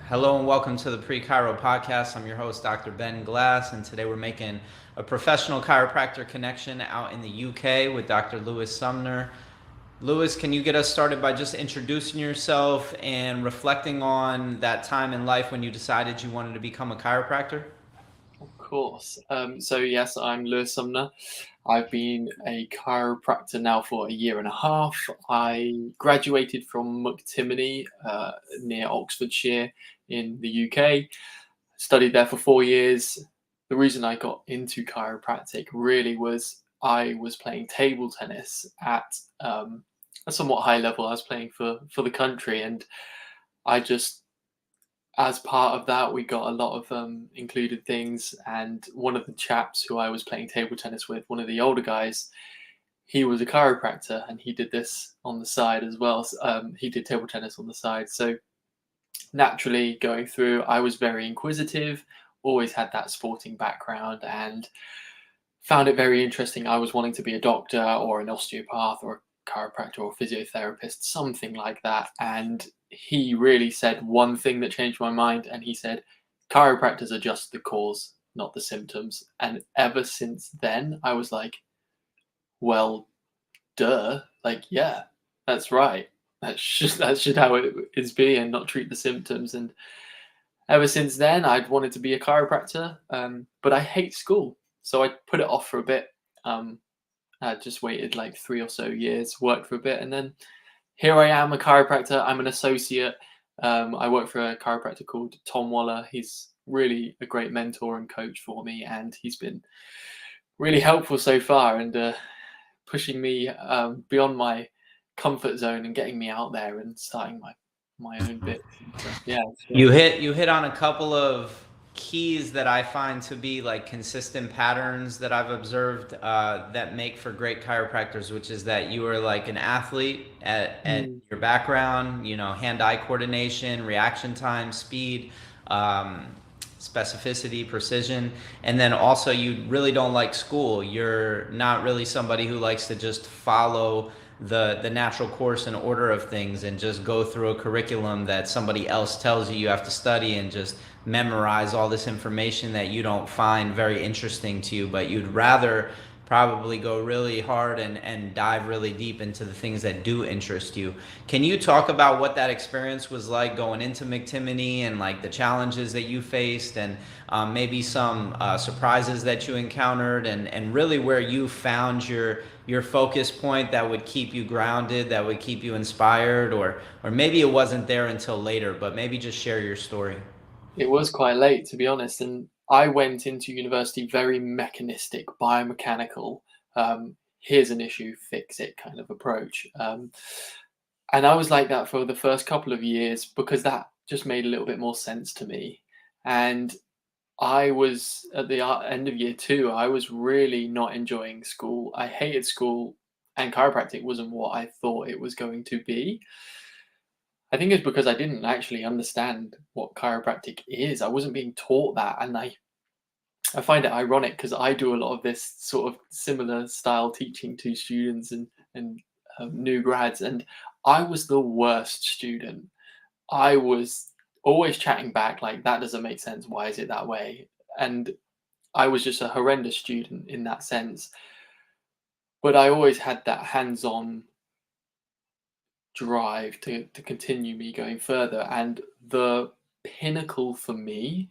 Hello and welcome to the Pre-Chiro podcast. I'm your host, Dr. Ben Glass, and today we're making a professional chiropractor connection out in the UK with Dr. Lewis Sumner. Lewis, can you get us started by just introducing yourself and reflecting on that time in life when you decided you wanted to become a chiropractor? Of course. So yes, I'm Lewis Sumner. I've been a chiropractor now for a year and a half. I graduated from McTimoney near Oxfordshire in the UK. Studied there for 4 years. The reason I got into chiropractic really was I was playing table tennis at a somewhat high level. I was playing for the country, and I just as part of that, we got a lot of included things. And one of the chaps who I was playing table tennis with, one of the older guys, he was a chiropractor and he did this on the side as well. He did table tennis on the side. So naturally, going through, I was very inquisitive, always had that sporting background, and found it very interesting. I was wanting to be a doctor or an osteopath or a chiropractor or physiotherapist, something like that. And he really said one thing that changed my mind. And he said, chiropractors are just the cause, not the symptoms. And ever since then, I was like, well, duh. Like, yeah, that's right. That should how it is be, and not treat the symptoms. And ever since then, I'd wanted to be a chiropractor, but I hate school. So I put it off for a bit. Um, I just waited like 3 or so years, worked for a bit, and then here I am, a chiropractor. I'm an associate. I work for a chiropractor called Tom Waller. He's really a great mentor and coach for me, and he's been really helpful so far, and pushing me beyond my comfort zone and getting me out there and starting my own bit. Yeah, You hit on a couple of keys that I find to be like consistent patterns that I've observed that make for great chiropractors, which is that you are like an athlete at Mm, your background, hand-eye coordination, reaction time, speed, um, specificity, precision, and then also you really don't like school. You're not really somebody who likes to just follow the natural course and order of things and just go through a curriculum that somebody else tells you have to study and just memorize all this information that you don't find very interesting to you, but you'd rather probably go really hard and dive really deep into the things that do interest you. Can you talk about what that experience was like going into McTimoney and like the challenges that you faced and maybe some surprises that you encountered and really where you found your focus point that would keep you grounded, that would keep you inspired, or maybe it wasn't there until later, but maybe just share your story. it was quite late, to be honest, and I went into university very mechanistic, biomechanical. Here's an issue, fix it kind of approach. And I was like that for the first couple of years because that just made a little bit more sense to me. And I was at the end of year two, I was really not enjoying school. I hated school, and chiropractic wasn't what I thought it was going to be. I think it's because I didn't actually understand what chiropractic is. I wasn't being taught that, and I find it ironic because I do a lot of this sort of similar style teaching to students and new grads, and I was the worst student. I was always chatting back like that doesn't make sense. Why is it that way? And I was just a horrendous student in that sense. But I always had that hands-on drive to continue me going further. And the pinnacle for me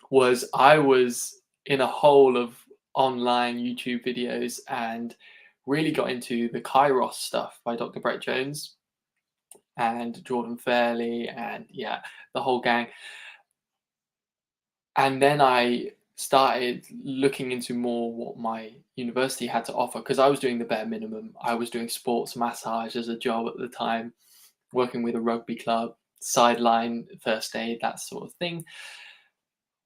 was I was in a hole of online YouTube videos and really got into the Kairos stuff by Dr. Brett Jones and Jordan Fairley and yeah, the whole gang. And then I started looking into more what my university had to offer because I was doing the bare minimum. I was doing sports massage as a job at the time, working with a rugby club, sideline, first aid, that sort of thing.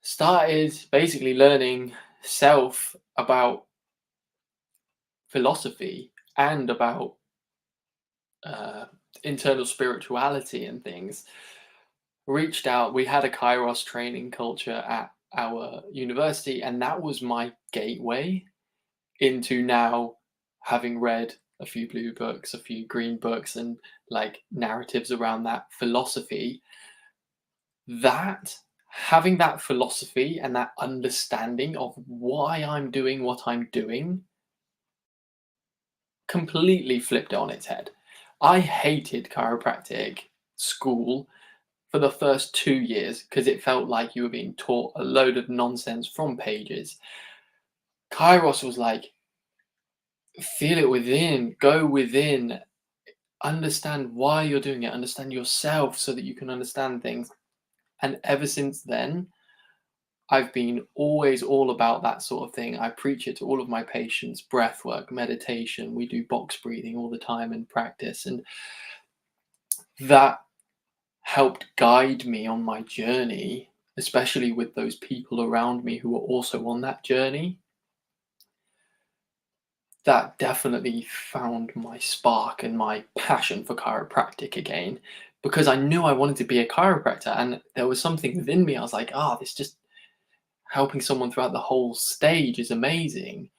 Started basically learning self about philosophy and about uh, internal spirituality and things. Reached out, we had a Kairos training culture at our university, and that was my gateway into now having read a few blue books, a few green books, and like narratives around that philosophy. that having that philosophy and that understanding of why I'm doing what I'm doing completely flipped it on its head. I hated chiropractic school for the first 2 years because it felt like you were being taught a load of nonsense from pages. Kairos was like, feel it within, go within, understand why you're doing it, understand yourself so that you can understand things. And ever since then, I've been always all about that sort of thing. I preach it to all of my patients, breath work, meditation. We do box breathing all the time in practice. And that helped guide me on my journey, especially with those people around me who were also on that journey. That definitely found my spark and my passion for chiropractic again, because I knew I wanted to be a chiropractor. And there was something within me. I was like, this just helping someone throughout the whole stage is amazing.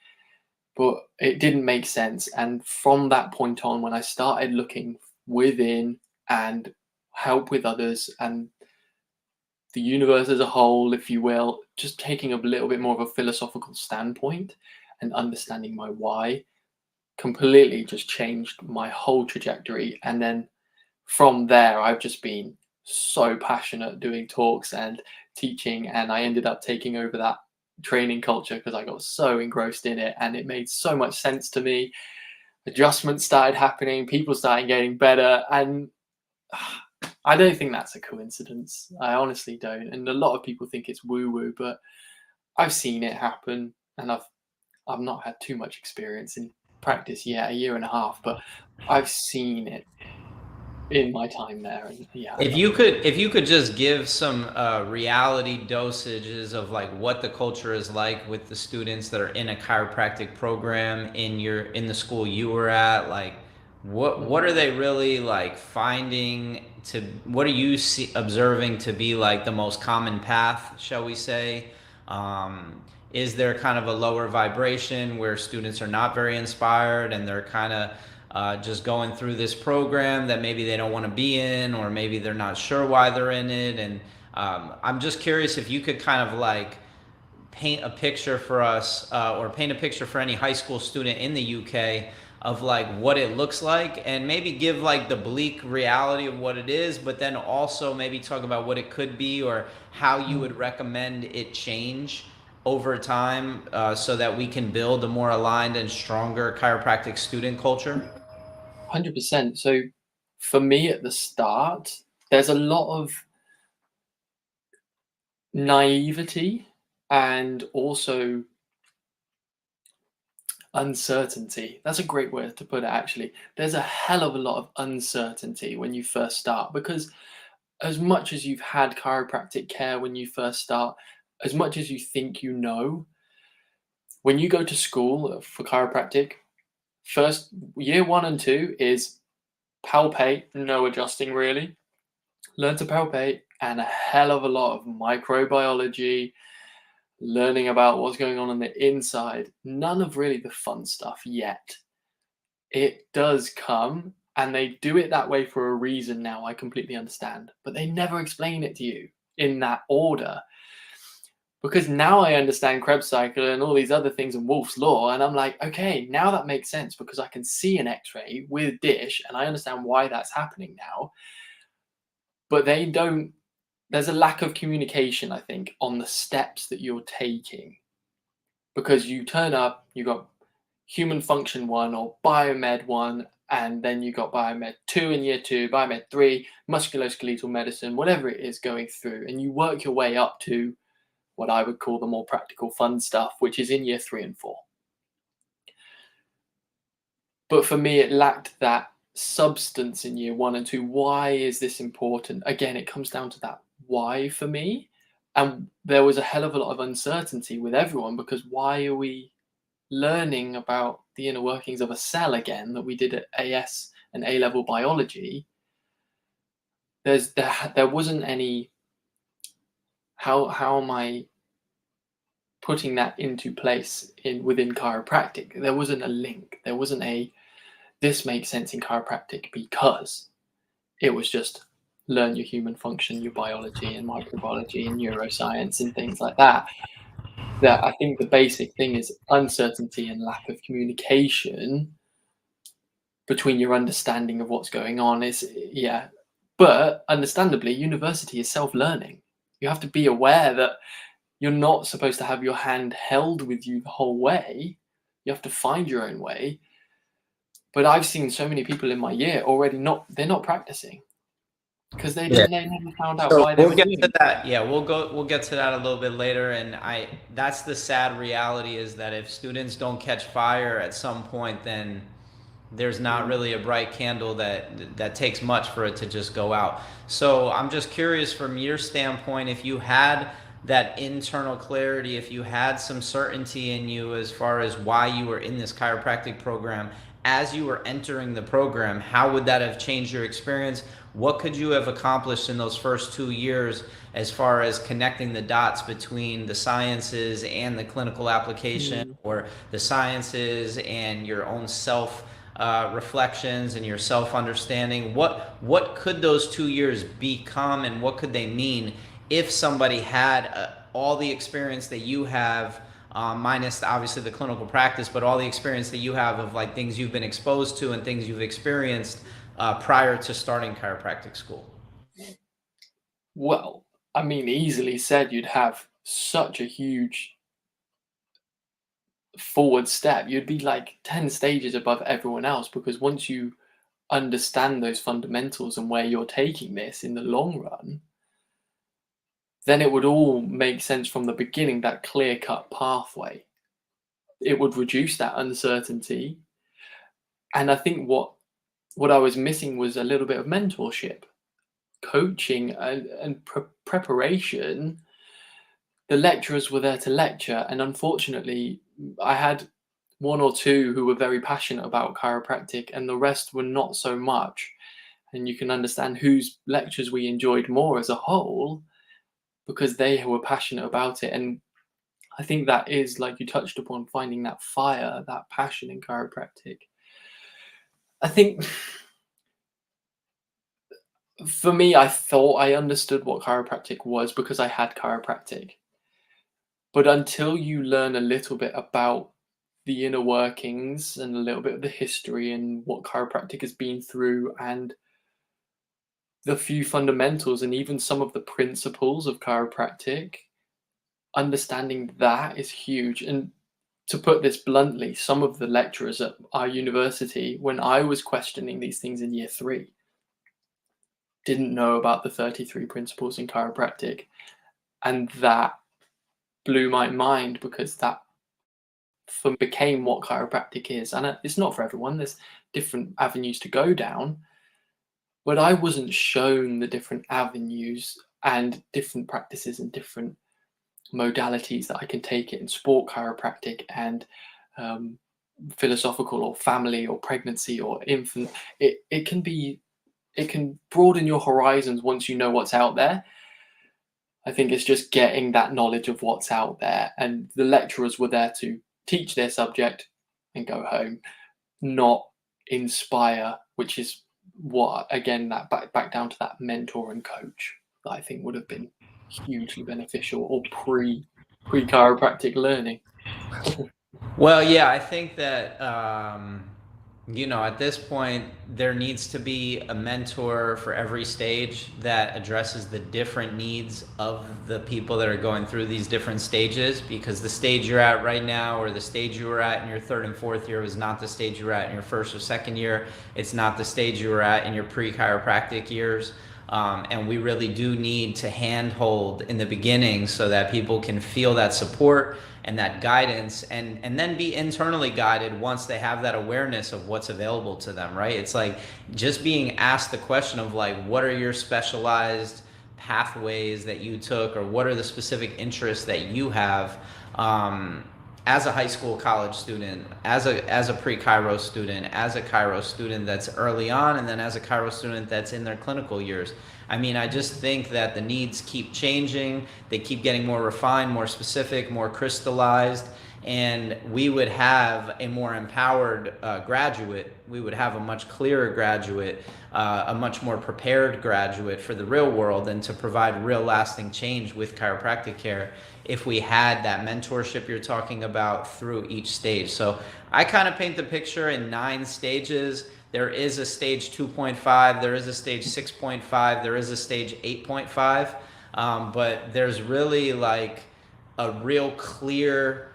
But it didn't make sense. And from that point on, when I started looking within and help with others and the universe as a whole, if you will, just taking a little bit more of a philosophical standpoint and understanding my why, completely just changed my whole trajectory. And then from there, I've just been so passionate doing talks and teaching, and I ended up taking over that training culture because I got so engrossed in it and it made so much sense to me. Adjustments started happening, people started getting better, and I don't think that's a coincidence. I honestly don't. And a lot of people think it's woo-woo, but I've seen it happen, and I've not had too much experience in practice yet, a year and a half, but I've seen it in my time there, and yeah, I love it. If you could just give some reality dosages of like what the culture is like with the students that are in a chiropractic program in the school you were at, like what are Mm. they really like finding to what are you observing to be like the most common path, shall we say? Is there kind of a lower vibration where students are not very inspired and they're kind of just going through this program that maybe they don't want to be in, or maybe they're not sure why they're in it? And I'm just curious if you could kind of like paint a picture for us, or paint a picture for any high school student in the UK of like what it looks like, and maybe give like the bleak reality of what it is, but then also maybe talk about what it could be or how you would Mm. recommend it change over time, so that we can build a more aligned and stronger chiropractic student culture. 100%. So for me at the start, there's a lot of naivety and also uncertainty. That's a great word to put it, actually. There's a hell of a lot of uncertainty when you first start, because as much as you've had chiropractic care when you first start, as much as you think you know, when you go to school for chiropractic, first year 1 and 2 is palpate, no adjusting really. Learn to palpate and a hell of a lot of microbiology, learning about what's going on the inside. None of really the fun stuff yet. It does come, and they do it that way for a reason now, I completely understand. But they never explain it to you in that order. Because now I understand Krebs cycle and all these other things and Wolf's law, and I'm like, okay, now that makes sense because I can see an X-ray with dish, and I understand why that's happening now. But they don't. There's a lack of communication, I think, on the steps that you're taking, because you turn up, you got human function 1 or biomed 1, and then you got biomed 2 in year 2, biomed 3, musculoskeletal medicine, whatever it is going through, and you work your way up to what I would call the more practical fun stuff, which is in year 3 and 4. But for me, it lacked that substance in year 1 and 2. Why is this important? Again, it comes down to that why for me. And there was a hell of a lot of uncertainty with everyone, because why are we learning about the inner workings of a cell again that we did at AS and A-level biology? There wasn't any, how am I putting that into place within chiropractic? There wasn't a link. There wasn't a this makes sense in chiropractic because. It was just learn your human function, your biology and microbiology and neuroscience and things like that. That I think the basic thing is uncertainty and lack of communication between your understanding of what's going on is, yeah. But understandably, university is self-learning. You have to be aware that you're not supposed to have your hand held with you the whole way. You have to find your own way. But I've seen so many people in my year already they're not practicing because they never found out So why they we'll were get doing to it. that. Yeah, we'll get to that a little bit later. And that's the sad reality, is that if students don't catch fire at some point, then there's not Mm. really a bright candle that takes much for it to just go out. So I'm just curious, from your standpoint, if you had that internal clarity, if you had some certainty in you as far as why you were in this chiropractic program, as you were entering the program, how would that have changed your experience? What could you have accomplished in those first 2 years as far as connecting the dots between the sciences and the clinical application, Mm. or the sciences and your own self reflections and your self understanding? What could those 2 years become, and what could they mean if somebody had all the experience that you have, minus obviously the clinical practice, but all the experience that you have of like things you've been exposed to and things you've experienced prior to starting chiropractic school? Well, I mean, easily said, you'd have such a huge forward step. You'd be like 10 stages above everyone else because once you understand those fundamentals and where you're taking this in the long run, then it would all make sense from the beginning, that clear-cut pathway. It would reduce that uncertainty. And I think what I was missing was a little bit of mentorship, coaching, and preparation. The lecturers were there to lecture, and unfortunately, I had one or two who were very passionate about chiropractic, and the rest were not so much. And you can understand whose lectures we enjoyed more as a whole because they were passionate about it. And I think that is, like you touched upon, finding that fire, that passion in chiropractic. I think for me, I thought I understood what chiropractic was because I had chiropractic. But until you learn a little bit about the inner workings and a little bit of the history and what chiropractic has been through and the few fundamentals and even some of the principles of chiropractic, understanding that is huge. And to put this bluntly, some of the lecturers at our university, when I was questioning these things in year 3, didn't know about the 33 principles in chiropractic. And that blew my mind because that became what chiropractic is. And it's not for everyone, there's different avenues to go down. But I wasn't shown the different avenues and different practices and different modalities that I can take it in sport chiropractic and philosophical or family or pregnancy or infant. It can broaden your horizons once you know what's out there. I think it's just getting that knowledge of what's out there, and the lecturers were there to teach their subject and go home, not inspire, which is what, again, that back down to that mentor and coach that I think would have been hugely beneficial, or pre chiropractic learning. Well, yeah, I think that at this point, there needs to be a mentor for every stage that addresses the different needs of the people that are going through these different stages, because the stage you're at right now, or the stage you were at in your third and fourth year, was not the stage you were at in your first or second year. It's not the stage you were at in your pre-chiropractic years. And we really do need to handhold in the beginning so that people can feel that support and that guidance, and then be internally guided once they have that awareness of what's available to them, right? It's like just being asked the question of like, what are your specialized pathways that you took, or what are the specific interests that you have, as a high school, college student, as a pre-Chiro student, as a Chiro student that's early on, and then as a Chiro student that's in their clinical years. I mean, I just think that the needs keep changing. They keep getting more refined, more specific, more crystallized. and we would have a more empowered graduate. We would have a much clearer graduate, a much more prepared graduate for the real world and to provide real lasting change with chiropractic care if we had that mentorship you're talking about through each stage. So I kind of paint the picture in 9 stages. There is a stage 2.5, there is a stage 6.5, there is a stage 8.5, but there's really like a real clear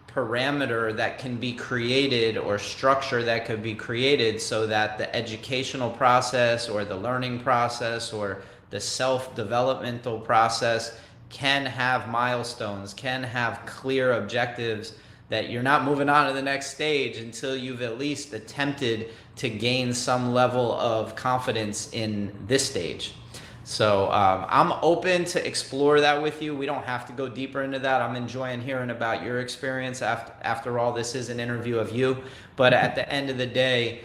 parameter that can be created or structure that could be created so that the educational process or the learning process or the self-developmental process can have milestones, can have clear objectives, that you're not moving on to the next stage until you've at least attempted to gain some level of confidence in this stage. So I'm open to explore that with you. We don't have to go deeper into that. I'm enjoying hearing about your experience. After all, this is an interview of you. But at the end of the day,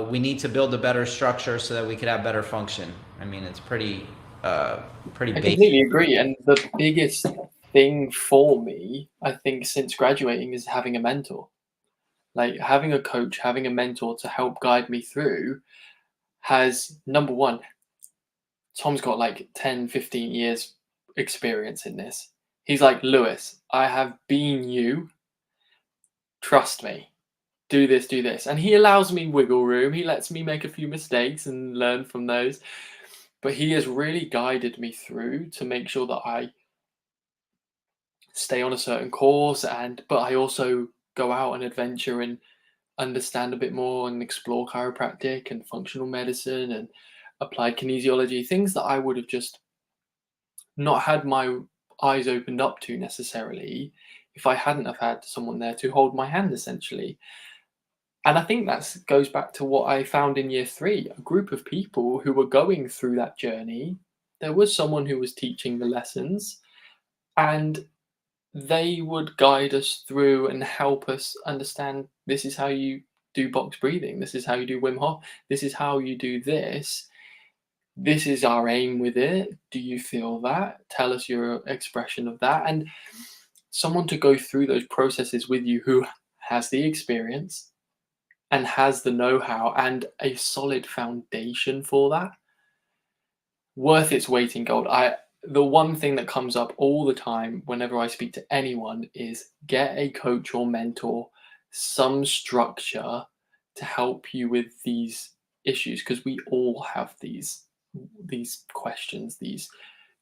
we need to build a better structure so that we could have better function. I mean, it's pretty I basic. completely agree. And the biggest thing for me, I think, since graduating is having a mentor. Like having a coach, having a mentor to help guide me through has, number one, Tom's got like 10, 15 years experience in this. He's like, Lewis, I have been you. Trust me. Do this, do this. And he allows me wiggle room. He lets me make a few mistakes and learn from those. But he has really guided me through to make sure that I stay on a certain course, but I also go out and adventure and understand a bit more and explore chiropractic and functional medicine and applied kinesiology, things that I would have just not had my eyes opened up to necessarily if I hadn't have had someone there to hold my hand, essentially. And I think that goes back to what I found in year 3, a group of people who were going through that journey. There was someone who was teaching the lessons, and they would guide us through and help us understand, this is how you do box breathing, this is how you do Wim Hof, this is how you do this. This is our aim with it. Do you feel that? Tell us your expression of that. And someone to go through those processes with you who has the experience and has the know-how and a solid foundation for that, worth its weight in gold. The one thing that comes up all the time whenever I speak to anyone is get a coach or mentor, some structure to help you with these issues, because we all have these questions, these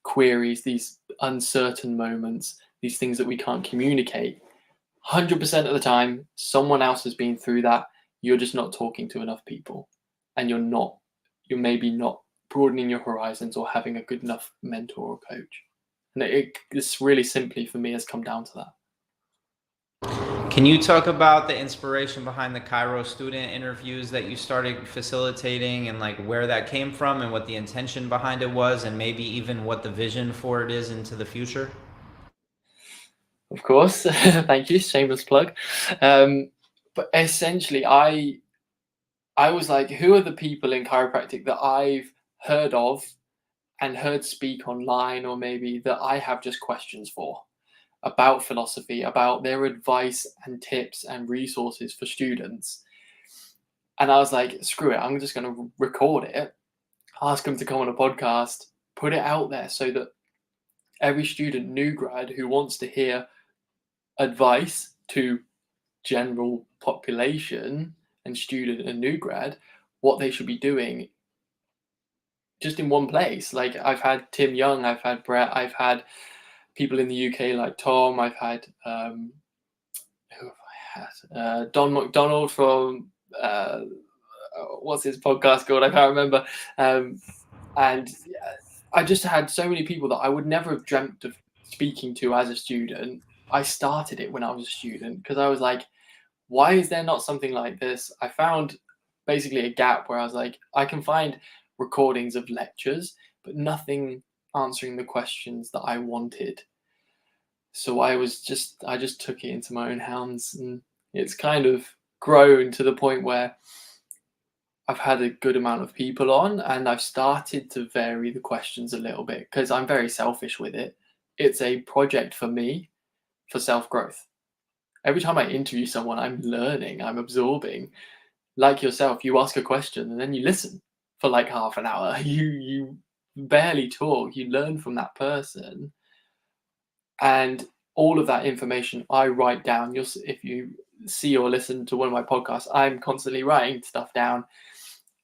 queries, these uncertain moments, these things that we can't communicate. 100% of the time, someone else has been through that. You're just not talking to enough people, and you're maybe not broadening your horizons or having a good enough mentor or coach. And it's really simply, for me, has come down to that. Can you talk about the inspiration behind the Chiro student interviews that you started facilitating, and like where that came from and what the intention behind it was, and maybe even what the vision for it is into the future? Of course. Thank you. Shameless plug. But essentially, I was like, who are the people in chiropractic that I've heard of and heard speak online, or maybe that I have just questions for about philosophy, about their advice and tips and resources for students. And I was like, screw it, I'm just going to record it, ask them to come on a podcast, put it out there so that every student, new grad who wants to hear advice to general population and student and new grad, what they should be doing, just in one place. Like, I've had Tim Young, I've had Brett, I've had people in the UK like Tom, I've had who have I had? Don McDonald from what's his podcast called? I can't remember. And I just had so many people that I would never have dreamt of speaking to as a student. I started it when I was a student because I was like, why is there not something like this? I found basically a gap where I was like, I can find recordings of lectures, but nothing answering the questions that I wanted. So I just took it into my own hands, and it's kind of grown to the point where I've had a good amount of people on, and I've started to vary the questions a little bit because I'm very selfish with it. It's a project for me for self-growth. every time I interview someone, I'm learning, I'm absorbing. Like yourself, you ask a question and then you listen for like half an hour. You barely talk, you learn from that person. And all of that information I write down. If you see or listen to one of my podcasts, I'm constantly writing stuff down.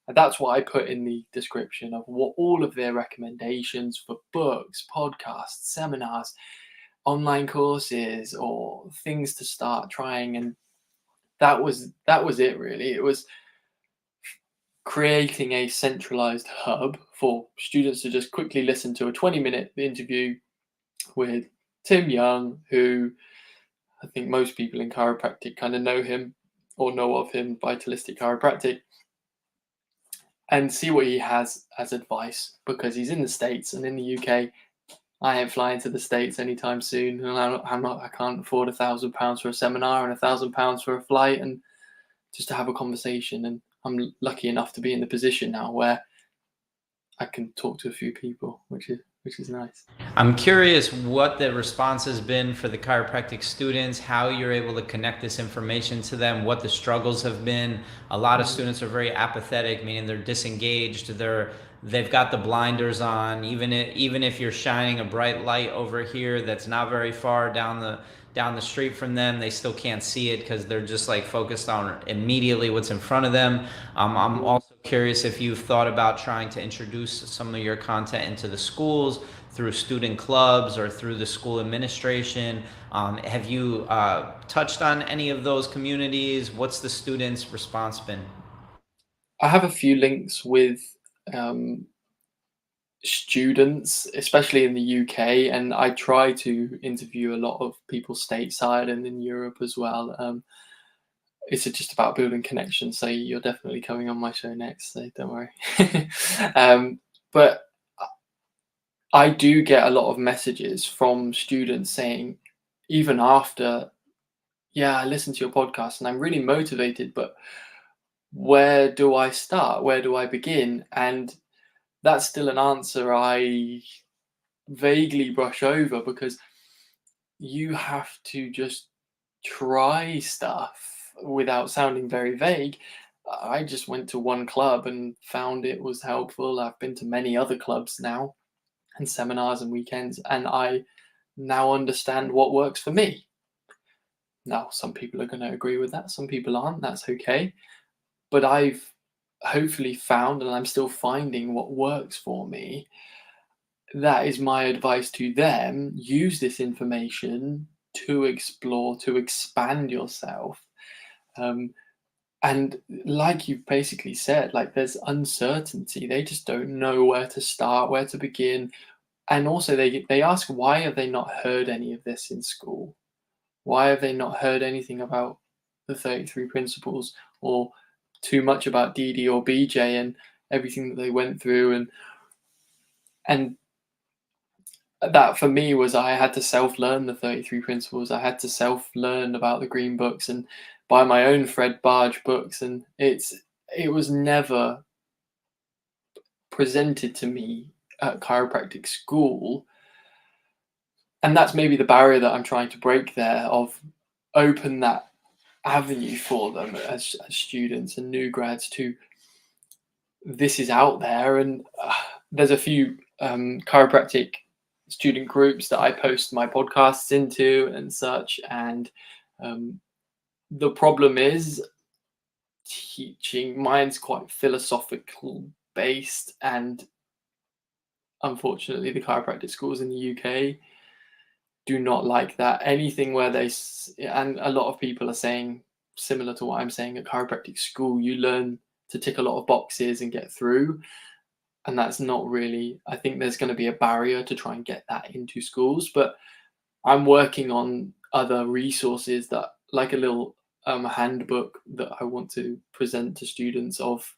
And that's what I put in the description of what all of their recommendations for books, podcasts, seminars, online courses, or things to start trying. And that was it really. It was creating a centralized hub for students to just quickly listen to a 20-minute interview with Tim Young, who I think most people in chiropractic kind of know him or know of him, Vitalistic Chiropractic, and see what he has as advice, because he's in the States and in the UK. I ain't flying to the States anytime soon, and I can't afford £1,000 for a seminar and £1,000 for a flight and just to have a conversation. And I'm lucky enough to be in the position now where I can talk to a few people, which is nice. I'm curious what the response has been for the chiropractic students, how you're able to connect this information to them, what the struggles have been. A lot of students are very apathetic, meaning they're disengaged, they've got the blinders on. Even if you're shining a bright light over here that's not very far down the street from them, they still can't see it because they're just like focused on immediately what's in front of them. I'm also curious if you've thought about trying to introduce some of your content into the schools through student clubs or through the school administration. Have you touched on any of those communities? What's the students' response been? I have a few links with um, students, especially in the UK, and I try to interview a lot of people stateside and in Europe as well. It's just about building connections, so you're definitely coming on my show next, so don't worry. But I do get a lot of messages from students saying, even after, yeah, I listened to your podcast and I'm really motivated, but where do I start? Where do I begin? And that's still an answer I vaguely brush over, because you have to just try stuff without sounding very vague. I just went to one club and found it was helpful. I've been to many other clubs now and seminars and weekends, and I now understand what works for me. Now, some people are going to agree with that, some people aren't. That's okay. But I've hopefully found, and I'm still finding, what works for me. That is my advice to them. Use this information to explore, to expand yourself. And like you've basically said, like, there's uncertainty. They just don't know where to start, where to begin. And also they ask, why have they not heard any of this in school? Why have they not heard anything about the 33 principles, or too much about DD or BJ and everything that they went through? And that for me was, I had to self-learn the 33 principles. I had to self-learn about the green books and buy my own Fred Barge books. And it was never presented to me at chiropractic school. And that's maybe the barrier that I'm trying to break there, of open that avenue for them as students and new grads to, this is out there. And there's a few chiropractic student groups that I post my podcasts into and such. And the problem is, teaching, mine's quite philosophical based, and unfortunately the chiropractic schools in the UK do not like that. Anything where and a lot of people are saying similar to what I'm saying, at chiropractic school you learn to tick a lot of boxes and get through. And that's not really, I think there's going to be a barrier to try and get that into schools. But I'm working on other resources, that, like a little handbook that I want to present to students, of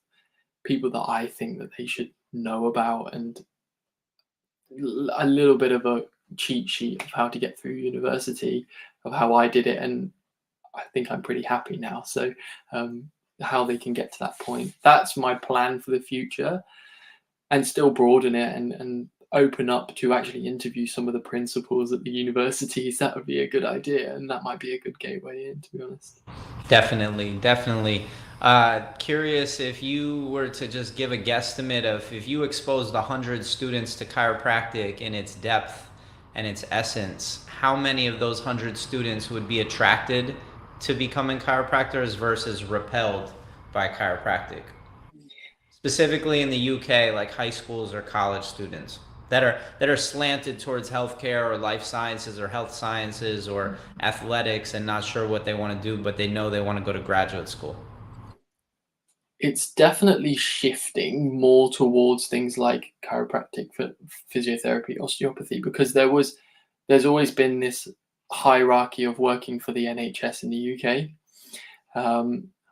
people that I think that they should know about, and a little bit of a cheat sheet of how to get through university, of how I did it. And I think I'm pretty happy now. So how they can get to that point, that's my plan for the future, and still broaden it. And open up to actually interview some of the principals at the universities, that would be a good idea, and that might be a good gateway in, to be honest. Definitely, definitely. Curious if you were to just give a guesstimate of if you exposed 100 students to chiropractic in its depth and its essence, how many of those 100 students would be attracted to becoming chiropractors versus repelled by chiropractic? Specifically in the UK, like high schools or college students that are slanted towards healthcare or life sciences or health sciences or athletics and not sure what they want to do, but they know they want to go to graduate school. It's definitely shifting more towards things like chiropractic, physiotherapy, osteopathy, because there's always been this hierarchy of working for the NHS in the UK,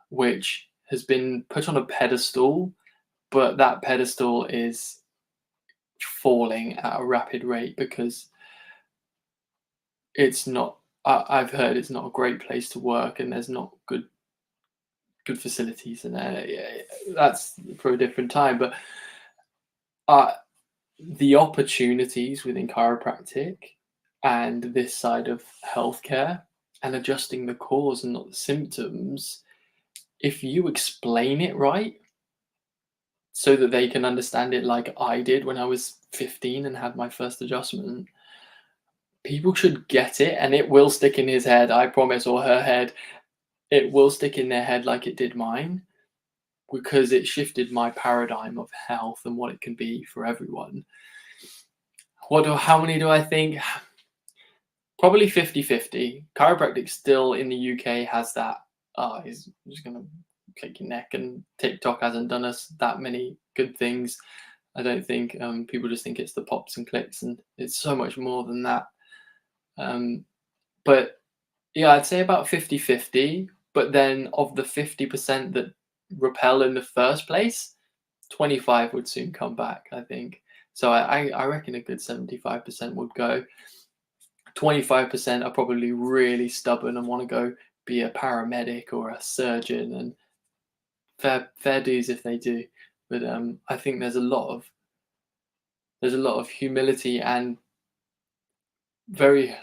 which has been put on a pedestal, but that pedestal is falling at a rapid rate because it's not. I've heard it's not a great place to work, and there's not good facilities, and yeah, that's for a different time. But uh, the opportunities within chiropractic and this side of healthcare and adjusting the cause and not the symptoms, if you explain it right so that they can understand it like I did when I was 15 and had my first adjustment, people should get it and it will stick in his head, I promise, or her head. It will stick in their head like it did mine, because it shifted my paradigm of health and what it can be for everyone. How many do I think? Probably 50-50. Chiropractic still in the UK has that, he's just going to click your neck, and TikTok hasn't done us that many good things. I don't think people just think it's the pops and clicks, and it's so much more than that. But yeah, I'd say about 50-50. But then of the 50% that repel in the first place, 25 would soon come back, I think. So I reckon a good 75% would go. 25% are probably really stubborn and want to go be a paramedic or a surgeon, and fair dues if they do. But I think there's a lot of humility and very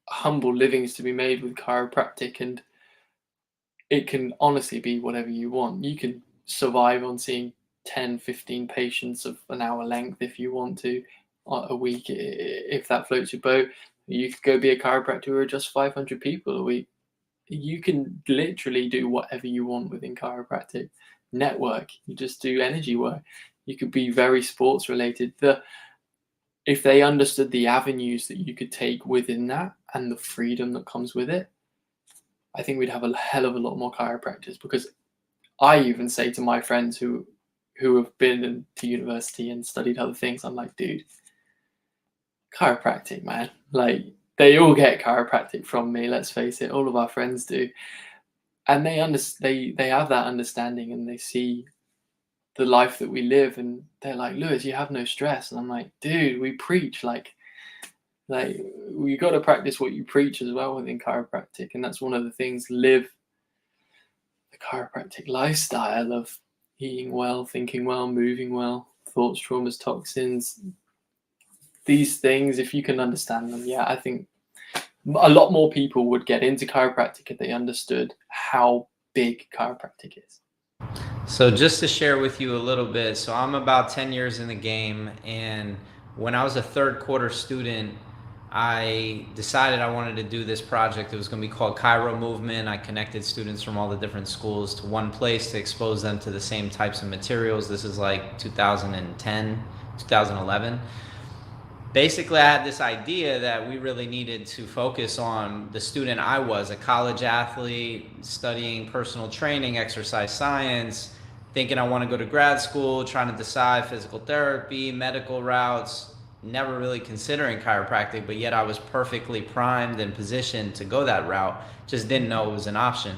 humble livings to be made with chiropractic, and it can honestly be whatever you want. You can survive on seeing 10-15 patients of an hour length if you want to a week, if that floats your boat. You could go be a chiropractor or just 500 people a week. You can literally do whatever you want within chiropractic. Network, you just do energy work. You could be very sports related. If they understood the avenues that you could take within that and the freedom that comes with it, I think we'd have a hell of a lot more chiropractors. Because I even say to my friends who have been to university and studied other things, I'm like, dude, chiropractic, man. Like, they all get chiropractic from me, let's face it, all of our friends do. And they have that understanding, and they see the life that we live, and they're like, Lewis, you have no stress. And I'm like, dude, we preach, like we got to practice what you preach as well within chiropractic. And that's one of the things, live the chiropractic lifestyle of eating well, thinking well, moving well, thoughts, traumas, toxins. These things, if you can understand them, yeah, I think a lot more people would get into chiropractic if they understood how big chiropractic is. So just to share with you a little bit, so I'm about 10 years in the game, and when I was a third quarter student, I decided I wanted to do this project. It was going to be called Chiro Movement. I connected students from all the different schools to one place to expose them to the same types of materials. This is like 2010, 2011. Basically, I had this idea that we really needed to focus on the student I was, a college athlete, studying personal training, exercise science, thinking I want to go to grad school, trying to decide physical therapy, medical routes, never really considering chiropractic, but yet I was perfectly primed and positioned to go that route, just didn't know it was an option.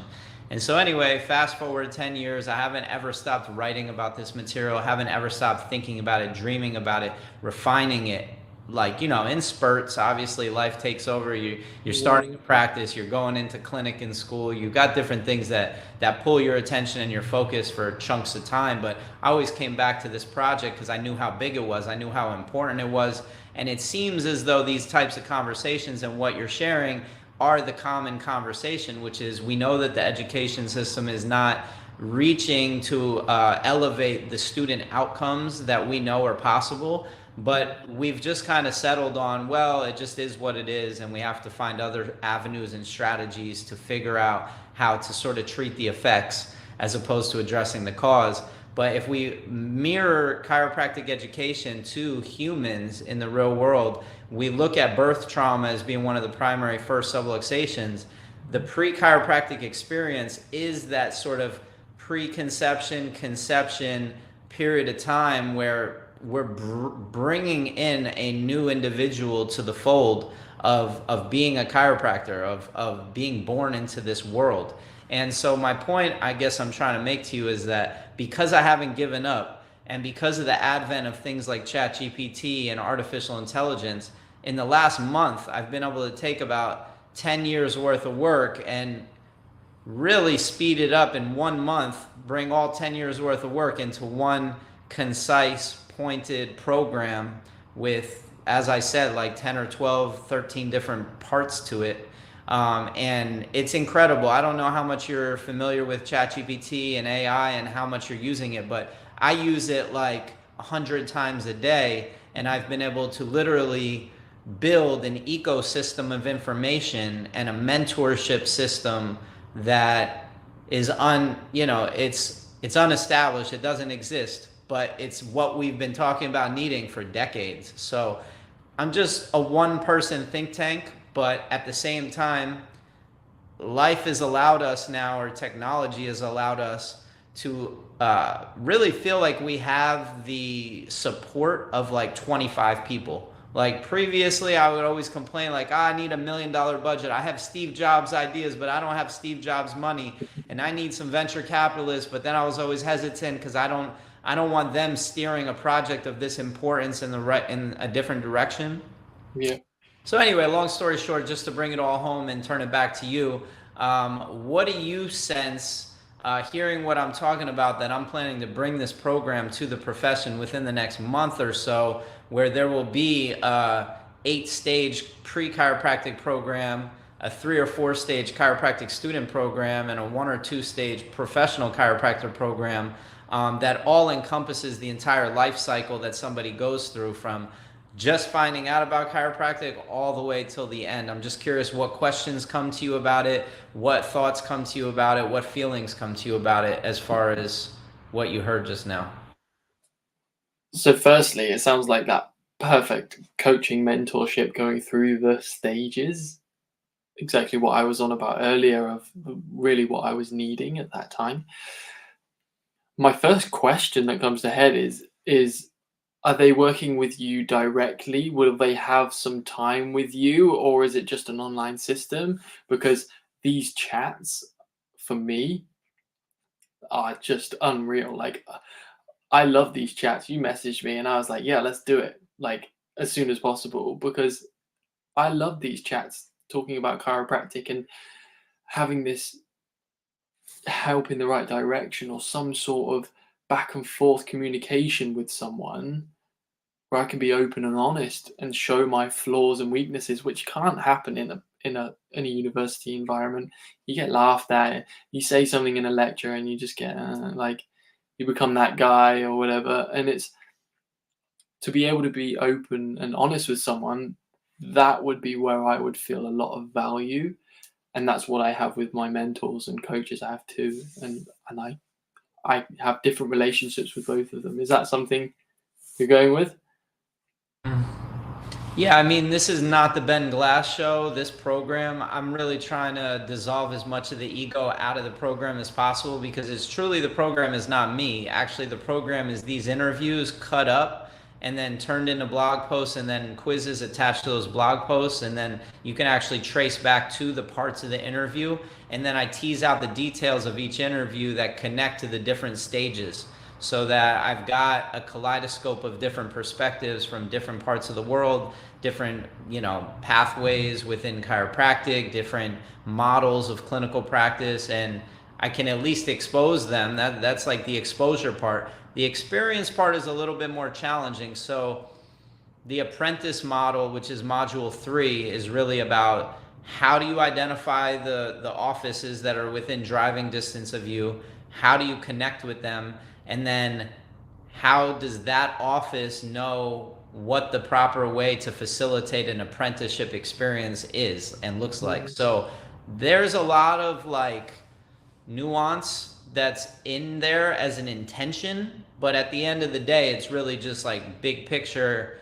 And so anyway, fast forward 10 years, I haven't ever stopped writing about this material, haven't ever stopped thinking about it, dreaming about it, refining it. like, you know, in spurts. Obviously life takes over. You're Yeah. starting to practice, you're going into clinic in school, you've got different things that pull your attention and your focus for chunks of time. But I always came back to this project because I knew how big it was, I knew how important it was. And it seems as though these types of conversations and what you're sharing are the common conversation, which is, we know that the education system is not reaching to elevate the student outcomes that we know are possible. But we've just kind of settled on, well, it just is what it is, and we have to find other avenues and strategies to figure out how to sort of treat the effects as opposed to addressing the cause. But if we mirror chiropractic education to humans in the real world, we look at birth trauma as being one of the primary first subluxations. The pre-chiropractic experience is that sort of preconception, conception period of time where we're bringing in a new individual to the fold of being a chiropractor, of being born into this world. And so my point, I guess I'm trying to make to you, is that because I haven't given up, and because of the advent of things like ChatGPT and artificial intelligence, in the last month, I've been able to take about 10 years worth of work and really speed it up in 1 month, bring all 10 years worth of work into one concise, pointed program with, as I said, like 10 or 12, 13 different parts to it. And it's incredible. I don't know how much you're familiar with ChatGPT and AI and how much you're using it, but I use it like 100 times a day, and I've been able to literally build an ecosystem of information and a mentorship system that is it's unestablished. It doesn't exist, but it's what we've been talking about needing for decades. So I'm just a one-person think tank, but at the same time, life has allowed us now, or technology has allowed us to really feel like we have the support of like 25 people. Like previously, I would always complain like, I need $1 million budget. I have Steve Jobs ideas, but I don't have Steve Jobs money. And I need some venture capitalists, but then I was always hesitant because I don't want them steering a project of this importance in a different direction. Yeah. So anyway, long story short, just to bring it all home and turn it back to you, what do you sense, hearing what I'm talking about, that I'm planning to bring this program to the profession within the next month or so, where there will be a 8-stage pre-chiropractic program, a 3 or 4-stage chiropractic student program, and a 1 or 2-stage professional chiropractor program, that all encompasses the entire life cycle that somebody goes through, from just finding out about chiropractic all the way till the end. I'm just curious what questions come to you about it, what thoughts come to you about it, what feelings come to you about it, as far as what you heard just now. So firstly, it sounds like that perfect coaching mentorship going through the stages. Exactly what I was on about earlier, of really what I was needing at that time. My first question that comes to head is are they working with you directly? Will they have some time with you, or is it just an online system? Because these chats, for me, are just unreal. Like, I love these chats. You messaged me and I was like, yeah, let's do it, like, as soon as possible, because I love these chats talking about chiropractic and having this help in the right direction, or some sort of back and forth communication with someone where I can be open and honest and show my flaws and weaknesses, which can't happen in a university environment. You get laughed at. You say something in a lecture and you just get like, you become that guy or whatever. And it's to be able to be open and honest with someone, that would be where I would feel a lot of value. And that's what I have with my mentors and coaches. I have two, and I have different relationships with both of them. Is that something you're going with? Yeah, I mean, this is not the Ben Glass show. This program, I'm really trying to dissolve as much of the ego out of the program as possible, because it's truly, the program is not me. Actually, the program is these interviews cut up and then turned into blog posts, and then quizzes attached to those blog posts. And then you can actually trace back to the parts of the interview. And then I tease out the details of each interview that connect to the different stages. so that I've got a kaleidoscope of different perspectives from different parts of the world, different, pathways within chiropractic, different models of clinical practice, and I can at least expose them. That's like the exposure part. The experience part is a little bit more challenging. So the apprentice model, which is module 3, is really about how do you identify the offices that are within driving distance of you, how do you connect with them, and then how does that office know what the proper way to facilitate an apprenticeship experience is and looks like. So there's a lot of like nuance that's in there as an intention, but at the end of the day, it's really just like big picture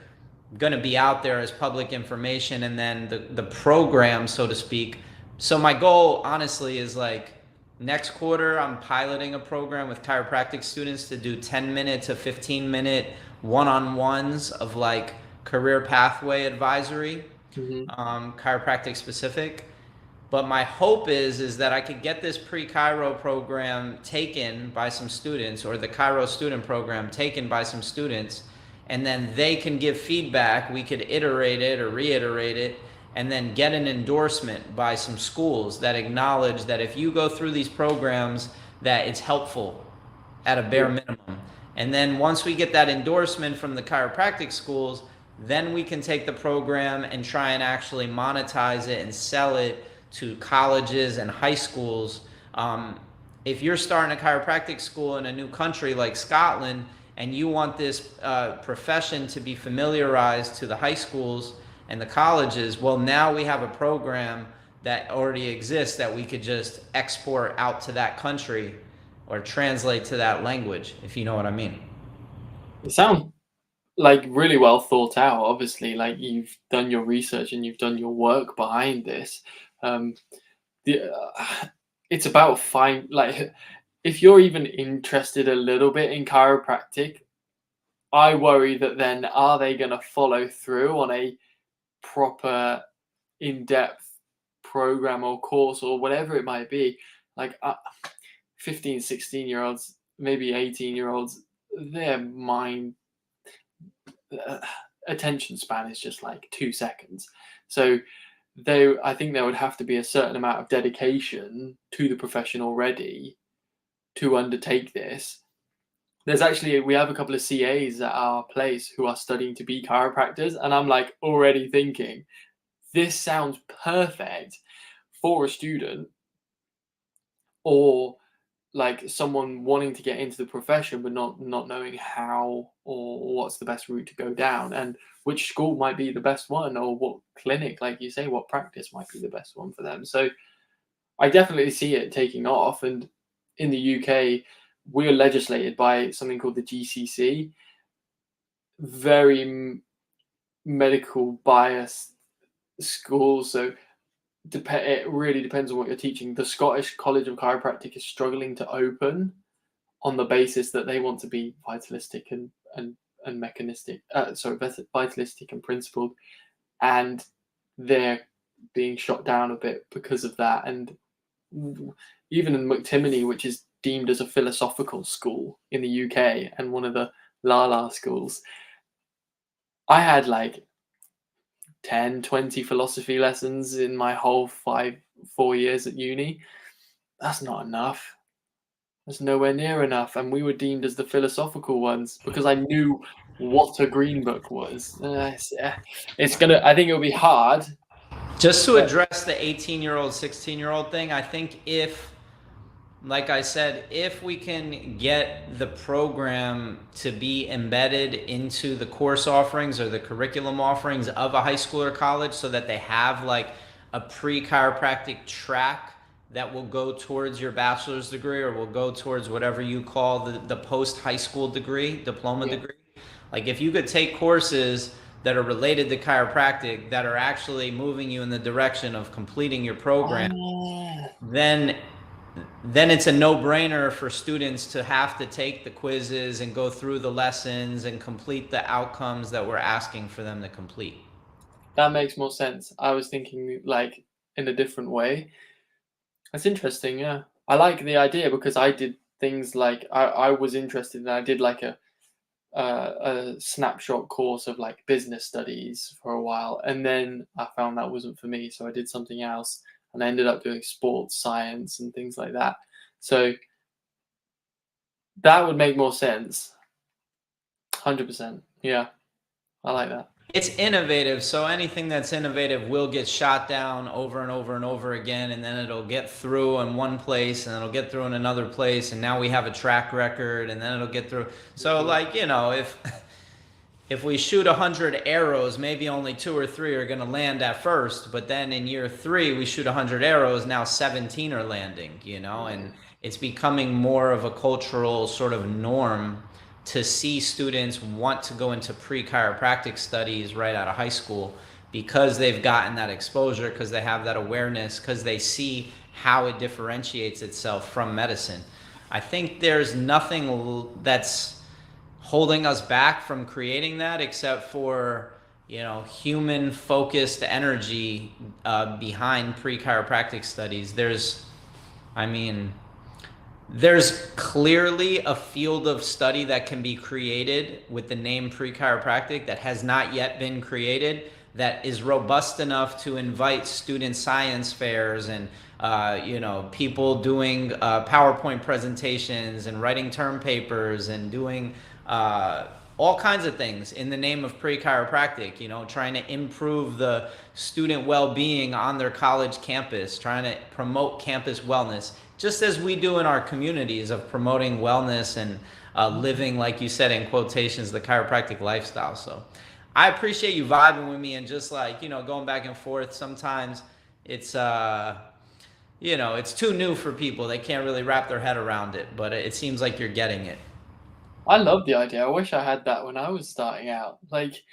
going to be out there as public information, and then the program, so to speak. So my goal honestly is like next quarter I'm piloting a program with chiropractic students to do 10-minute to 15-minute one-on-ones of like career pathway advisory, chiropractic specific. But my hope is that I could get this pre-Chiro program taken by some students, or the Chiro student program taken by some students, and then they can give feedback. We could iterate it or reiterate it, and then get an endorsement by some schools that acknowledge that if you go through these programs, that it's helpful at a bare minimum. And then once we get that endorsement from the chiropractic schools, then we can take the program and try and actually monetize it and sell it to colleges and high schools. If you're starting a chiropractic school in a new country like Scotland, and you want this profession to be familiarized to the high schools and the colleges, well, now we have a program that already exists that we could just export out to that country or translate to that language, if you know what I mean. It sounds like really well thought out. Obviously, like you've done your research and you've done your work behind this. It's about if you're even interested a little bit in chiropractic, I worry that then are they going to follow through on a proper in-depth program or course or whatever it might be. Like 15, 16-year-olds, maybe 18-year-olds, their mind attention span is just like 2 seconds. So I think there would have to be a certain amount of dedication to the profession already to undertake this. We have a couple of CAs at our place who are studying to be chiropractors, and I'm like already thinking, this sounds perfect for a student or like someone wanting to get into the profession but not knowing how or what's the best route to go down, and which school might be the best one, or what clinic, like you say, what practice might be the best one for them. So I definitely see it taking off. And in the UK, we're legislated by something called the GCC, very medical biased schools. So it really depends on what you're teaching. The Scottish College of Chiropractic is struggling to open on the basis that they want to be vitalistic and mechanistic. Vitalistic and principled, and they're being shot down a bit because of that. And even in McTimony, which is deemed as a philosophical school in the UK and one of the La schools, I had like 10, 20 philosophy lessons in my whole 4 years at uni. That's not enough. That's nowhere near enough. And we were deemed as the philosophical ones because I knew what a green book was. I think it'll be hard. Just to address the 18-year-old, 16-year-old thing, I think like I said, if we can get the program to be embedded into the course offerings or the curriculum offerings of a high school or college, so that they have like a pre-chiropractic track that will go towards your bachelor's degree or will go towards whatever you call the post-high school degree, diploma degree. Like if you could take courses that are related to chiropractic that are actually moving you in the direction of completing your program, then it's a no-brainer for students to have to take the quizzes and go through the lessons and complete the outcomes that we're asking for them to complete. That makes more sense. I was thinking like in a different way. That's interesting, yeah. I like the idea because I did things like I was interested in. I did like a snapshot course of like business studies for a while, and then I found that wasn't for me, so I did something else, and I ended up doing sports science and things like that. So that would make more sense. 100%. Yeah, I like that. It's innovative, so anything that's innovative will get shot down over and over and over again, and then it'll get through in one place, and it'll get through in another place, and now we have a track record, and then it'll get through. So, like, if we shoot 100 arrows, maybe only 2 or 3 are going to land at first, but then in year 3 we shoot 100 arrows, now 17 are landing, and it's becoming more of a cultural sort of norm to see students want to go into pre-chiropractic studies right out of high school because they've gotten that exposure, because they have that awareness, because they see how it differentiates itself from medicine. I think there's nothing that's holding us back from creating that except for human focused energy behind pre-chiropractic studies. There's clearly a field of study that can be created with the name pre-chiropractic that has not yet been created, that is robust enough to invite student science fairs and people doing PowerPoint presentations and writing term papers and doing all kinds of things in the name of pre-chiropractic, trying to improve the student well-being on their college campus, trying to promote campus wellness, just as we do in our communities of promoting wellness and living, like you said, in quotations, the chiropractic lifestyle. So I appreciate you vibing with me and just like, going back and forth. Sometimes it's, it's too new for people. They can't really wrap their head around it, but it seems like you're getting it. I love the idea. I wish I had that when I was starting out. Like,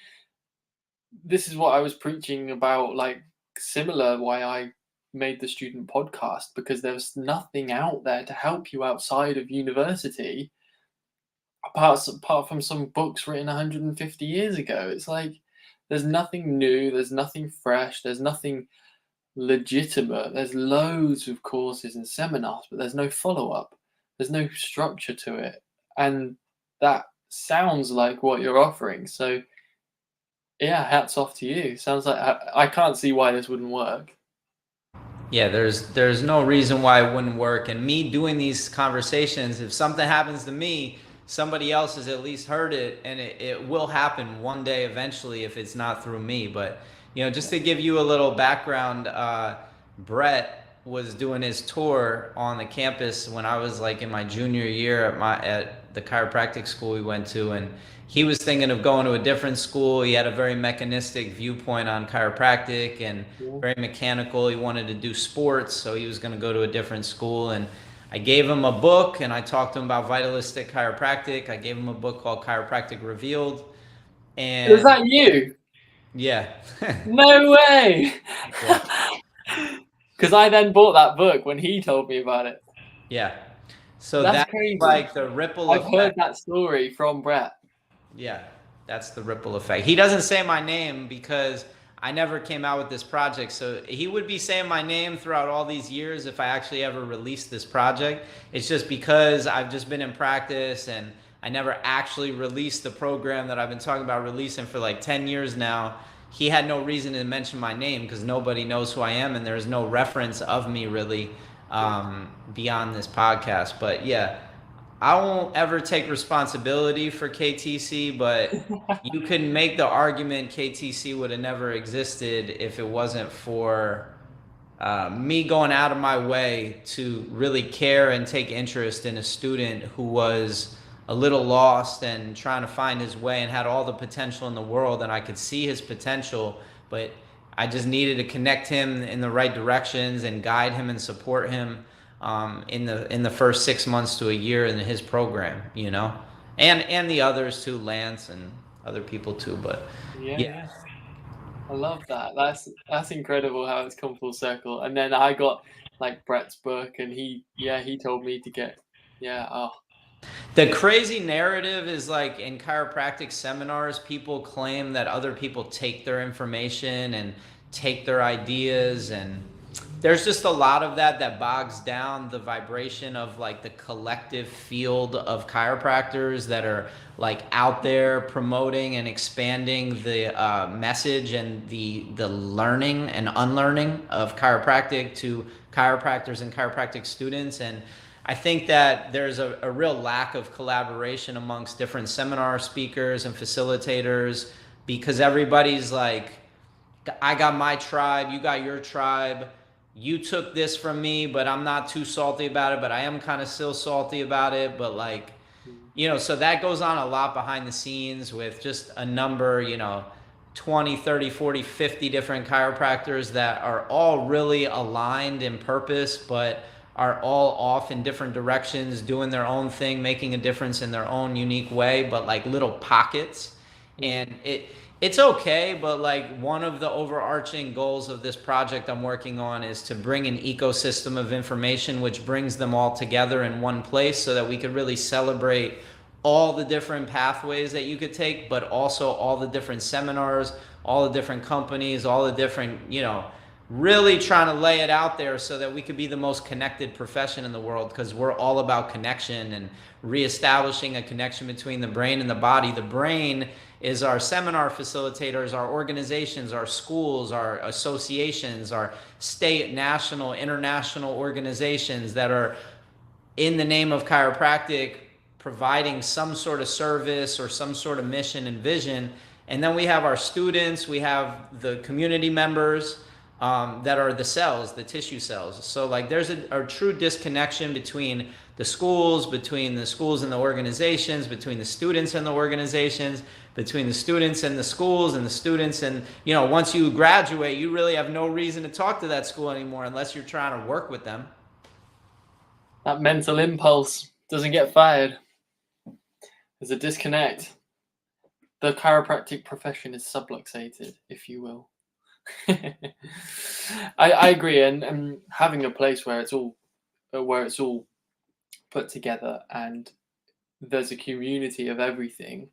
this is what I was preaching about, like, similar why I made the student podcast, because there's nothing out there to help you outside of university apart from some books written 150 years ago. It's like there's nothing new, there's nothing fresh, there's nothing legitimate. There's loads of courses and seminars, but there's no follow-up. There's no structure to it. And that sounds like what you're offering. So yeah, hats off to you. Sounds like I can't see why this wouldn't work. Yeah, there's no reason why it wouldn't work. And me doing these conversations, if something happens to me, somebody else has at least heard it, and it will happen one day eventually if it's not through me. But just to give you a little background, Brett was doing his tour on the campus when I was like in my junior year at the chiropractic school we went to, and he was thinking of going to a different school. He had a very mechanistic viewpoint on chiropractic and very mechanical. He wanted to do sports, so he was going to go to a different school. And I gave him a book, and I talked to him about vitalistic chiropractic. I gave him a book called Chiropractic Revealed. And is that you? Yeah. No way. Yeah. Because I then bought that book when he told me about it. Yeah. So that's crazy. Like the ripple I've effect. heard that story from Brett. Yeah, that's the ripple effect. He doesn't say my name because I never came out with this project. So he would be saying my name throughout all these years if I actually ever released this project. It's just because I've just been in practice and I never actually released the program that I've been talking about releasing for like 10 years now. He had no reason to mention my name because nobody knows who I am, and there's no reference of me really beyond this podcast. But yeah, I won't ever take responsibility for KTC, but you can make the argument KTC would have never existed if it wasn't for me going out of my way to really care and take interest in a student who was a little lost and trying to find his way and had all the potential in the world, and I could see his potential, but I just needed to connect him in the right directions and guide him and support him in the first 6 months to a year in his program, and the others too, Lance and other people too. But yeah. I love that. That's incredible how it's come full circle. And then I got like Brett's book, and he told me to get The crazy narrative is like in chiropractic seminars, people claim that other people take their information and take their ideas, and there's just a lot of that bogs down the vibration of like the collective field of chiropractors that are like out there promoting and expanding the message and the learning and unlearning of chiropractic to chiropractors and chiropractic students. And I think that there's a real lack of collaboration amongst different seminar speakers and facilitators, because everybody's like, I got my tribe, you got your tribe. You took this from me, but I'm not too salty about it, but I am kind of still salty about it. But like, so that goes on a lot behind the scenes with just a number, 20, 30, 40, 50 different chiropractors that are all really aligned in purpose, but are all off in different directions, doing their own thing, making a difference in their own unique way, but like little pockets. And it's okay, but like one of the overarching goals of this project I'm working on is to bring an ecosystem of information which brings them all together in one place, so that we could really celebrate all the different pathways that you could take, but also all the different seminars, all the different companies, all the different, really trying to lay it out there so that we could be the most connected profession in the world, because we're all about connection and reestablishing a connection between the brain and the body. The brain is our seminar facilitators, our organizations, our schools, our associations, our state, national, international organizations that are in the name of chiropractic providing some sort of service or some sort of mission and vision. And then we have our students, we have the community members that are the cells, the tissue cells. So like there's a true disconnection between the schools and the organizations, between the students and the organizations, between the students and the schools, and the students. And, once you graduate, you really have no reason to talk to that school anymore unless you're trying to work with them. That mental impulse doesn't get fired. There's a disconnect. The chiropractic profession is subluxated, if you will. I agree, and having a place where it's all put together, and there's a community of everything,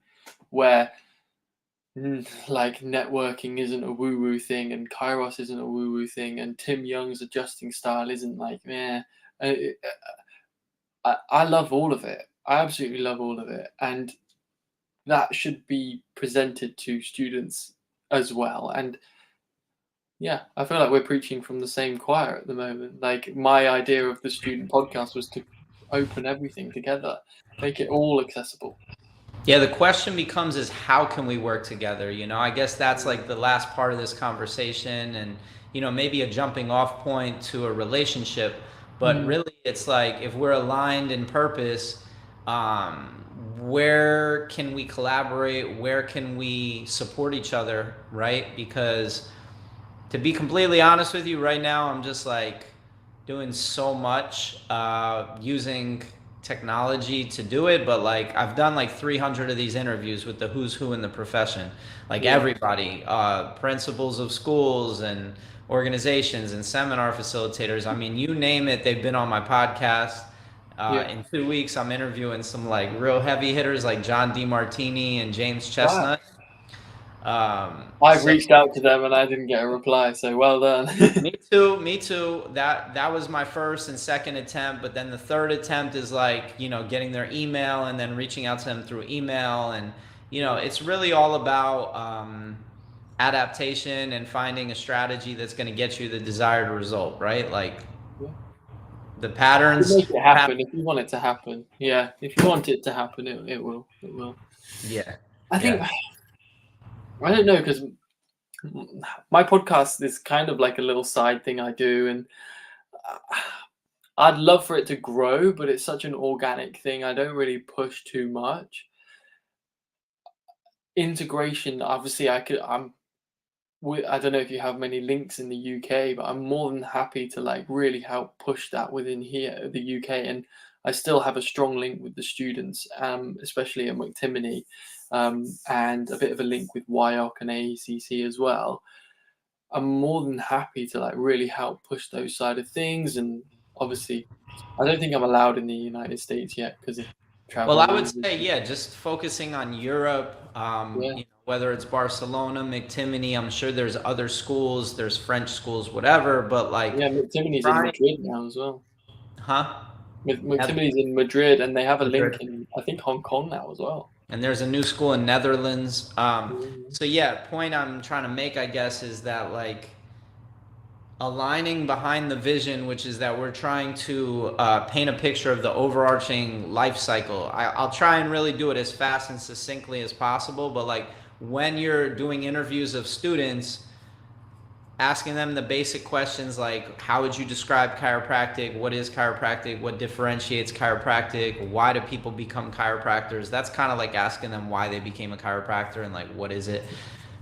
where like networking isn't a woo-woo thing, and Kairos isn't a woo-woo thing, and Tim Young's adjusting style isn't like, I love all of it. I absolutely love all of it, and that should be presented to students as well. And yeah, I feel like we're preaching from the same choir at the moment. Like, my idea of the student podcast was to open everything together, make it all accessible. Yeah, the question becomes is how can we work together? I guess that's like the last part of this conversation, and maybe a jumping off point to a relationship. But really, it's like, if we're aligned in purpose, where can we collaborate? Where can we support each other, right? Because to be completely honest with you, right now, I'm just like doing so much using technology to do it, but like I've done like 300 of these interviews with the who's who in the profession, like everybody, principals of schools and organizations and seminar facilitators. I mean, you name it, they've been on my podcast. In 2 weeks, I'm interviewing some like real heavy hitters like John DeMartini and James Chestnut. I've reached out to them and I didn't get a reply, so well done. Me too. That was my first and second attempt, but then the third attempt is like, getting their email and then reaching out to them through email. And, it's really all about adaptation and finding a strategy that's going to get you the desired result, right? Like the patterns. Make it happen if you want it to happen. Yeah, if you want it to happen, it will. It will. Yeah. I think, I don't know, because my podcast is kind of like a little side thing I do, and I'd love for it to grow, but it's such an organic thing. I don't really push too much. Integration, obviously, I don't know if you have many links in the UK, but I'm more than happy to like really help push that within here, the UK. And I still have a strong link with the students, especially at McTimony, and a bit of a link with WIOC and AECC as well. I'm more than happy to like really help push those side of things. And obviously, I don't think I'm allowed in the United States yet because of travel. Well, I would say, just focusing on Europe, whether it's Barcelona, McTimoney, I'm sure there's other schools, there's French schools, whatever, but like Yeah, McTimoney's in trying, Madrid now as well. huh? McTimoney's in Madrid, and they have a link Madrid. in, I think, Hong Kong now as well. And there's a new school in Netherlands. Mm. So yeah, point I'm trying to make, I guess, is that like aligning behind the vision, which is that we're trying to paint a picture of the overarching life cycle. I'll try and really do it as fast and succinctly as possible, but like when you're doing interviews of students, asking them the basic questions like how would you describe chiropractic, what is chiropractic, what differentiates chiropractic, why do people become chiropractors. That's kind of like asking them why they became a chiropractor and like what is it.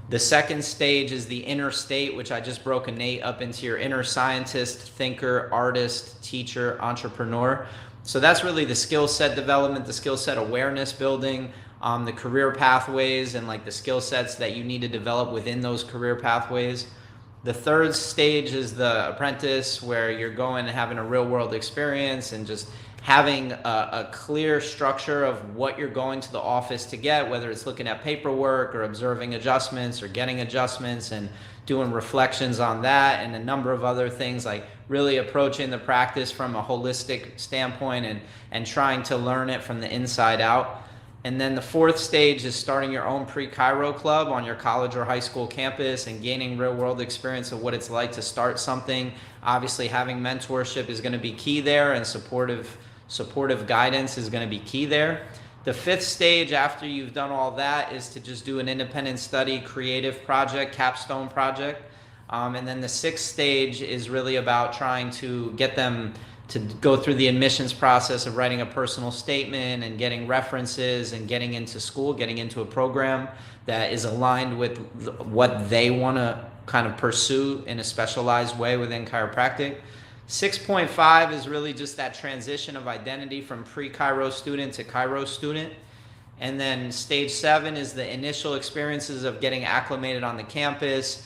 The second stage is the inner state, which I just broke up into your inner scientist, thinker, artist, teacher, entrepreneur. So that's really the skill set development, the skill set awareness building, the career pathways, and like the skill sets that you need to develop within those career pathways. The third stage is the apprentice, where you're going and having a real world experience and just having a clear structure of what you're going to the office to get, whether it's looking at paperwork or observing adjustments or getting adjustments and doing reflections on that, and a number of other things, like really approaching the practice from a holistic standpoint and trying to learn it from the inside out. And then the fourth stage is starting your own pre-Chiro club on your college or high school campus and gaining real world experience of what it's like to start something. Obviously, having mentorship is going to be key there, and supportive guidance is going to be key there. The fifth stage after you've done all that is to just do an independent study, creative project, capstone project. And then the sixth stage is really about trying to get them to go through the admissions process of writing a personal statement and getting references and getting into school, getting into a program that is aligned with what they want to kind of pursue in a specialized way within chiropractic. 6.5 is really just that transition of identity from pre-Chiro student to Chiro student. And then stage 7 is the initial experiences of getting acclimated on the campus,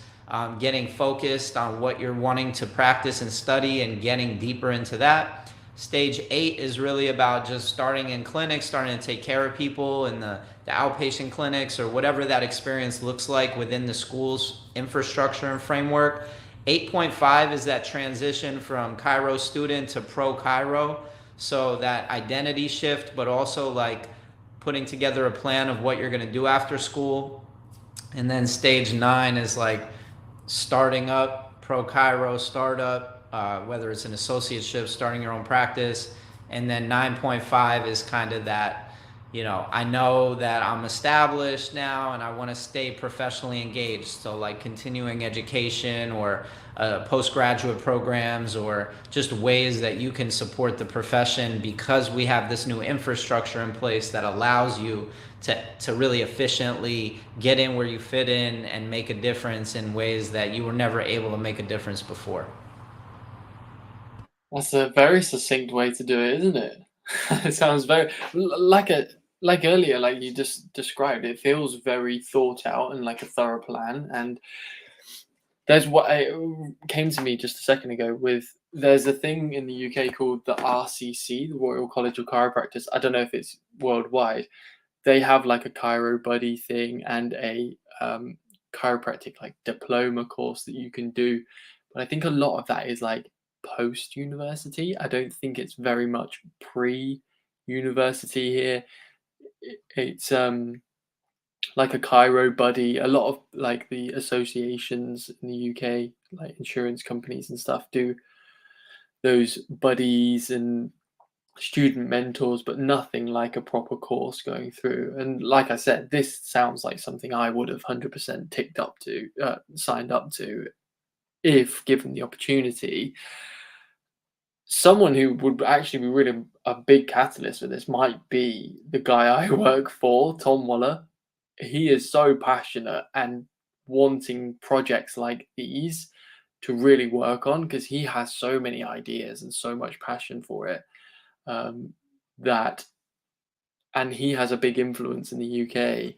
getting focused on what you're wanting to practice and study and getting deeper into that. Stage 8 is really about just starting in clinics, starting to take care of people in the outpatient clinics or whatever that experience looks like within the school's infrastructure and framework. 8.5 is that transition from Chiro student to pro Chiro. So that identity shift, but also like putting together a plan of what you're going to do after school. And then stage 9 is like starting up, pro Chiro startup, whether it's an associateship, starting your own practice. And then 9.5 is kind of that, I know that I'm established now and I want to stay professionally engaged. So like continuing education or postgraduate programs or just ways that you can support the profession, because we have this new infrastructure in place that allows you to really efficiently get in where you fit in and make a difference in ways that you were never able to make a difference before. That's a very succinct way to do it, isn't it? It sounds very like earlier, like you just described. It feels very thought out and like a thorough plan. And there's what came to me just a second ago with there's a thing in the UK called the RCC, the Royal College of Chiropractors. I don't know if it's worldwide. They have like a Chiro buddy thing and a chiropractic like diploma course that you can do. But I think a lot of that is like post university. I don't think it's very much pre university here. It's like a Chiro buddy. A lot of like the associations in the UK, like insurance companies and stuff, do those buddies and student mentors, but nothing like a proper course going through. And like I said, this sounds like something I would have 100% signed up to if given the opportunity. Someone who would actually be really a big catalyst for this might be the guy I work for, Tom Waller. He is so passionate and wanting projects like these to really work on because he has so many ideas and so much passion for it. That and he has a big influence in the UK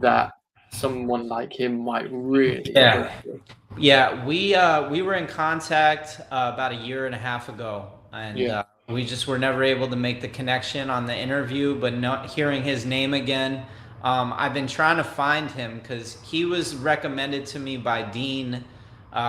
that someone like him might really Yeah. appreciate. Yeah, we were in contact about a year and a half ago, and Yeah. we just were never able to make the connection on the interview. But not hearing his name again I've been trying to find him because he was recommended to me by Dean,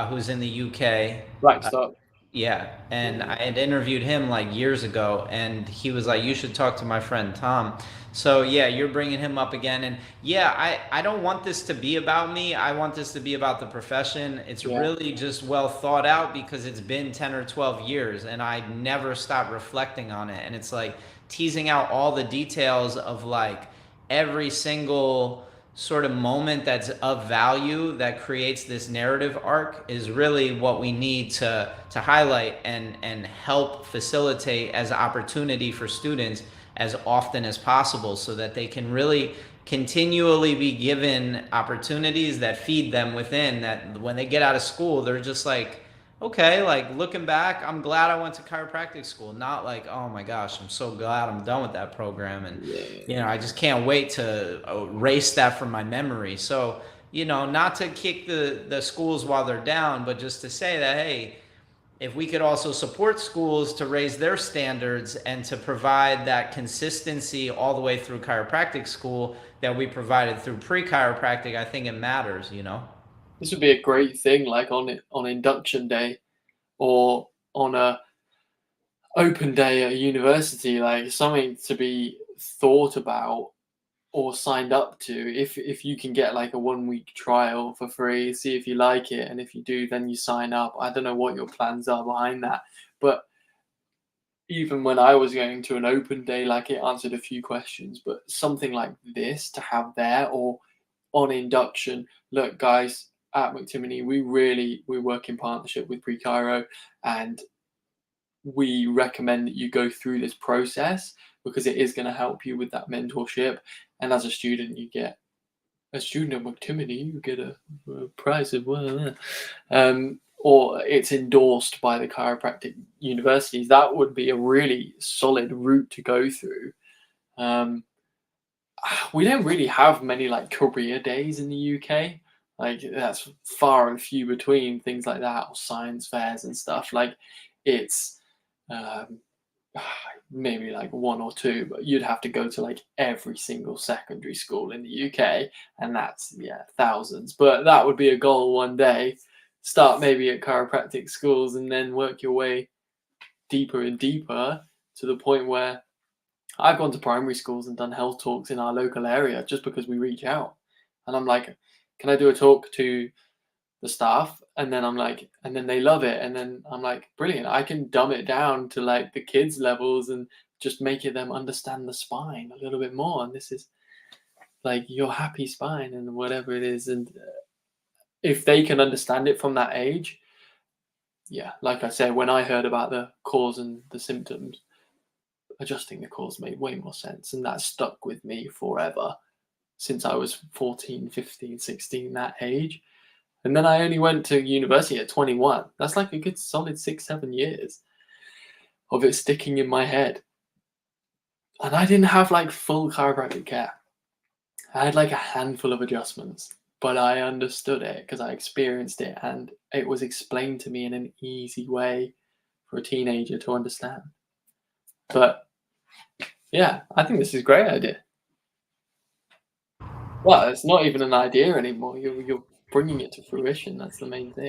who's in the UK. Right, stop. Yeah, and I had interviewed him like years ago, and he was like, "You should talk to my friend Tom." So yeah, you're bringing him up again, and yeah, I don't want this to be about me. I want this to be about the profession. It's Yeah. really just well thought out because it's been 10 or 12 years, and I never stopped reflecting on it. And it's like teasing out all the details of like every single sort of moment that's of value that creates this narrative arc is really what we need to highlight and help facilitate as an opportunity for students as often as possible so that they can really continually be given opportunities that feed them within, that when they get out of school they're just like, okay, like looking back, I'm glad I went to chiropractic school. Not like, oh my gosh, I'm so glad I'm done with that program. And, Yeah. I just can't wait to erase that from my memory. So, not to kick the schools while they're down, but just to say that, hey, if we could also support schools to raise their standards and to provide that consistency all the way through chiropractic school that we provided through pre-chiropractic, I think it matters. This would be a great thing, like on induction day or on a open day at a university, like something to be thought about or signed up to. If you can get like a 1 week trial for free, see if you like it, and if you do, then you sign up. I don't know what your plans are behind that, but even when I was going to an open day, like it answered a few questions, but something like this to have there or on induction. Look, guys, at McTimony, we work in partnership with Pre-Chiro, and we recommend that you go through this process because it is going to help you with that mentorship. And as a student, you get a student at McTimony, you get a prize of or it's endorsed by the chiropractic universities. That would be a really solid route to go through. Um, we don't really have many like career days in the UK. Like that's far and few between, things like that, or science fairs and stuff. Like it's um, maybe like one or two, but you'd have to go to like every single secondary school in the UK, and that's thousands. But that would be a goal one day. Start maybe at chiropractic schools and then work your way deeper and deeper to the point where I've gone to primary schools and done health talks in our local area just because we reach out. And I'm like, can I do a talk to the staff? And then I'm like, and then they love it. And then I'm like, brilliant. I can dumb it down to like the kids' levels and just make it them understand the spine a little bit more. And this is like your happy spine and whatever it is. And if they can understand it from that age, like I said, when I heard about the cause and the symptoms, adjusting the cause made way more sense. And that stuck with me forever since I was 14, 15, 16, that age. And then I only went to university at 21. That's like a good solid 6, 7 years of it sticking in my head. And I didn't have like full chiropractic care. I had like a handful of adjustments, but I understood it because I experienced it and it was explained to me in an easy way for a teenager to understand. But yeah, I think this is a great idea. Well, it's not even an idea anymore. You're bringing it to fruition. That's the main thing.